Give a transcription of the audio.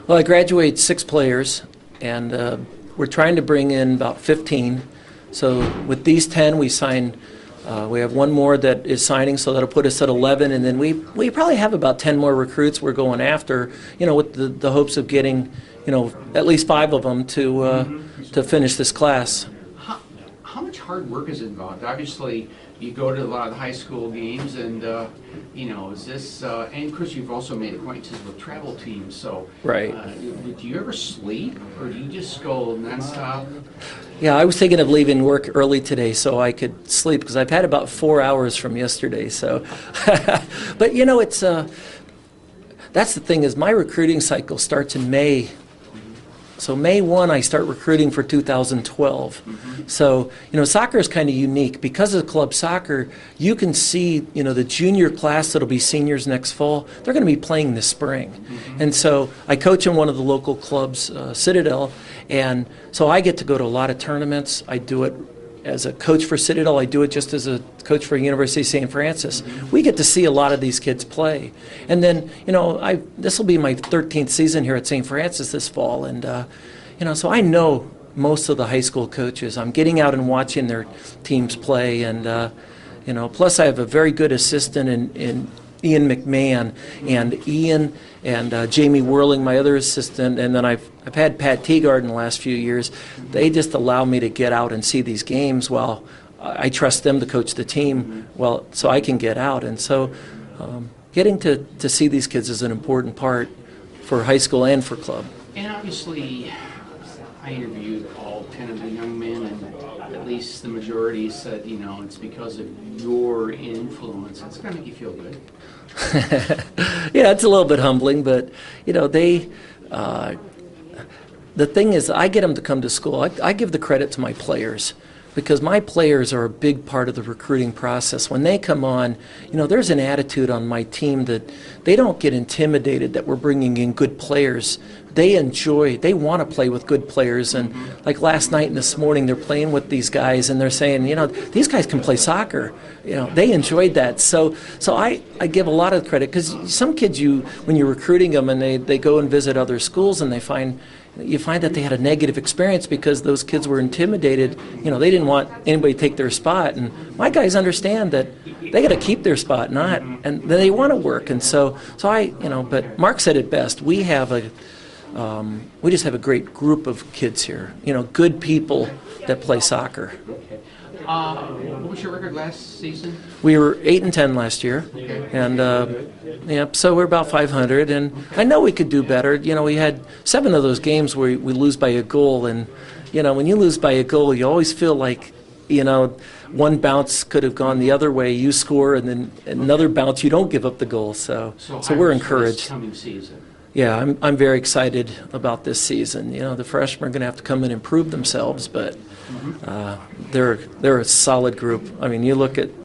Well, I graduate 6 players, and we're trying to bring in about 15. So with these 10, we have one more that is signing, so that'll put us at 11, and then we probably have about 10 more recruits we're going after, with the hopes of getting, at least 5 of them to finish this class. How much hard work is involved? Obviously, you go to a lot of the high school games, and is this? And of course, you've also made acquaintances with travel teams. So, right. Do you ever sleep, or do you just go nonstop? Yeah, I was thinking of leaving work early today so I could sleep because I've had about 4 hours from yesterday. So, but it's that's the thing is my recruiting cycle starts in May. So May 1, I start recruiting for 2012. Mm-hmm. So, soccer is kind of unique. Because of club soccer, you can see, the junior class that'll be seniors next fall, they're going to be playing this spring. Mm-hmm. And so I coach in one of the local clubs, Citadel, and so I get to go to a lot of tournaments. I do it as a coach for Citadel. I do it just as a coach for University of St. Francis. Mm-hmm. We get to see a lot of these kids play. And then, this will be my 13th season here at St. Francis this fall. And, so I know most of the high school coaches. I'm getting out and watching their teams play. And, plus I have a very good assistant in Ian McMahon, and Ian and Jamie Whirling, my other assistant, and then I've had Pat Teagard in the last few years. They just allow me to get out and see these games while I trust them to coach the team, so I can get out. And so getting to see these kids is an important part for high school and for club. And obviously, I interviewed all 10 of the young men, and at least the majority said, it's because of your influence. It's going to make you feel good. Yeah, it's a little bit humbling, but, the thing is, I get them to come to school. I give the credit to my players because my players are a big part of the recruiting process. When they come on, there's an attitude on my team that they don't get intimidated that we're bringing in good players. They want to play with good players. And like last night and this morning, they're playing with these guys, and they're saying, these guys can play soccer. They enjoyed that. So I give a lot of credit because some kids, when you're recruiting them and they go and visit other schools and you find that they had a negative experience because those kids were intimidated. They didn't want anybody to take their spot. And my guys understand that they got to keep their spot, and they want to work. And so but Mark said it best. We just have a great group of kids here. Good people that play soccer. Okay. What was your record last season? We were 8-10 last year, okay. And so we're about 500. And I know we could do better. We had 7 of those games where we lose by a goal, and when you lose by a goal, you always feel like one bounce could have gone the other way. You score, and then another bounce, you don't give up the goal. So we're encouraged. This coming season. Yeah, I'm very excited about this season. The freshmen are going to have to come in and prove themselves, but they're a solid group. I mean, you look at